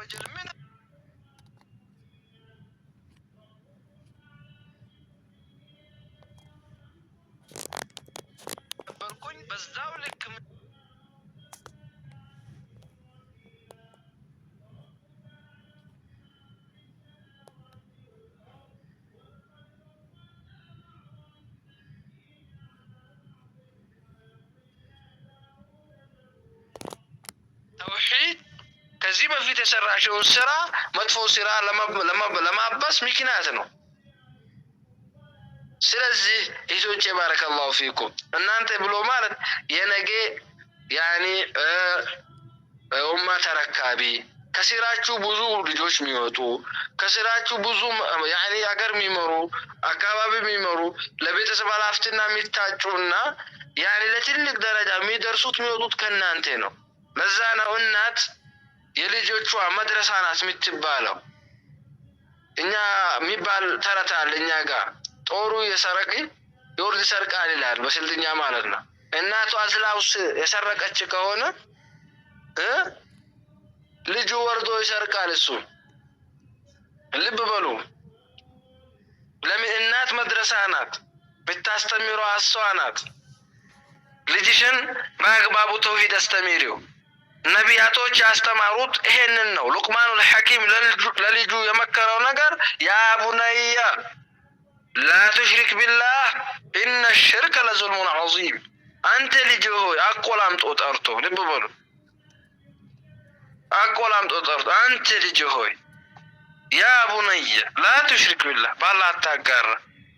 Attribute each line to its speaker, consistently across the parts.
Speaker 1: ወጀል ምን ነበርኩኝ በዛው ልክ ተውሂድ ከዚህ በፊት የሰራሽውን ስራ መጥፎ ስራ ለማበስ ምክንያት ነው። ስለዚህ እህቶቼ ባረከላሁ ፊኩም እናንተ ብሎ ማለት የነገ ያኒ ኡማ ተረካቢ ከስራችሁ ብዙ ልጆች የሚወጡ ከስራችሁ ብዙ ያኒ አገር የሚመሩ አካባቢ የሚመሩ ለቤተሰብ ኃላፊነትና የሚታጩና ያኒ ለትልቅ ደረጃ የሚደርሱት የሚወጡት ከእናንተ ነው። ለዛ ነው እናት የልጆቿ መድረሳ ናት የምትባለው። እኛ የሚባል ተረት አለ እኛ ጋር ጦሩ የሰረቀ ይወርድ ይሰርቃል ይላል በስልጥኛ ማለት ነው። እናቷ አዝላውስ የሰረቀች ከሆነ ልጁ ወርዶ ይሰርቃል። እሱ ልብ በሉ። ለምን እናት መድረሳ ናት፣ ብታስተምረው እሷ ናት። ልጅሽን በአግባቡ ተውሂድ አስተምሪው። ነቢያቶች ያስተማሩት ይሄንን ነው። ሉቅማኑል ሐኪም ለልጁ የመከረው ነገር ያ ቡነያ ላ ቱሽሪክ ቢላህ ኢነ ሽርከ ለዙልሙን ዐዚም። አንተ ልጅ ሆይ አቆላምጦ ጠርቶ ልብ በሉ፣ አቆላምጦ ጠርቶ አንተ ልጅ ሆይ ያ ቡነያ ላ ቱሽሪክ ቢላህ በአላህ አታጋራ።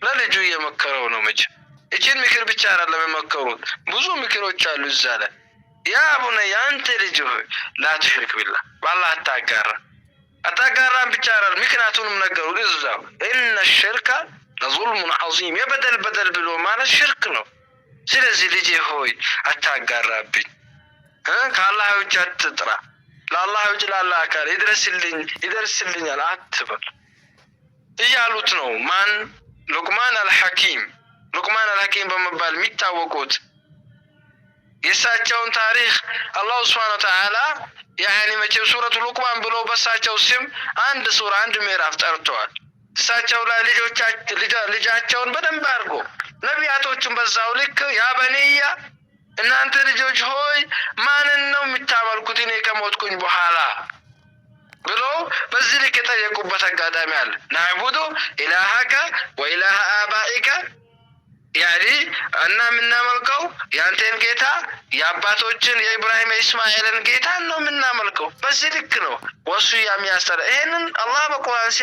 Speaker 1: ለልጁ የመከረው ነው። መቼም እቺን ምክር ብቻ አይደለም የመከሩት፣ ብዙ ምክሮች አሉ እዛ ላይ። ያ ቡነያ አንተ ልጅ ሆይ ላ ቱሽሪክ ቢላህ በአላህ አታጋራ። አታጋራን ብቻ አይደለም ምክንያቱንም ነገሩ እዛው ኢነ ሽርከ ለዙልሙን ዐዚም። የበደል ብሎ ማለት ሽርክ ነው። ስለዚህ ልጄ ሆይ አታጋራብኝ፣ ከአላህ ውጭ አትጥራ፣ ለአላህ ውጭ ላለ አካል ይደርስልኛል አትበል እያሉት ነው። ማን? ሉቅማን አልሐኪም። ሉቅማን አልሐኪም በመባል የሚታወቁት የእሳቸውን ታሪክ አላሁ ሱብሓነሁ ወተዓላ ያኒ መቼም ሱረቱ ሉቅማን ብሎ በእሳቸው ስም አንድ ሱራ አንድ ምዕራፍ ጠርተዋል። እሳቸው ላይ ልጃቸውን በደንብ አድርጎ ነቢያቶቹን በዛው ልክ ያ በኒያ እናንተ ልጆች ሆይ ማንን ነው የምታመልኩት እኔ ከሞትኩኝ በኋላ ብሎ በዚህ ልክ የጠየቁበት አጋጣሚ አለ። ናዕቡዱ ኢላሀከ ወኢላሀ አባኢከ ያኒ እና የምናመልከው ያንተን ጌታ የአባቶችን የኢብራሂም የእስማኤልን ጌታ ነው የምናመልከው። በዚህ ልክ ነው ወሱ የሚያስተር። ይሄንን አላህ በቁርአን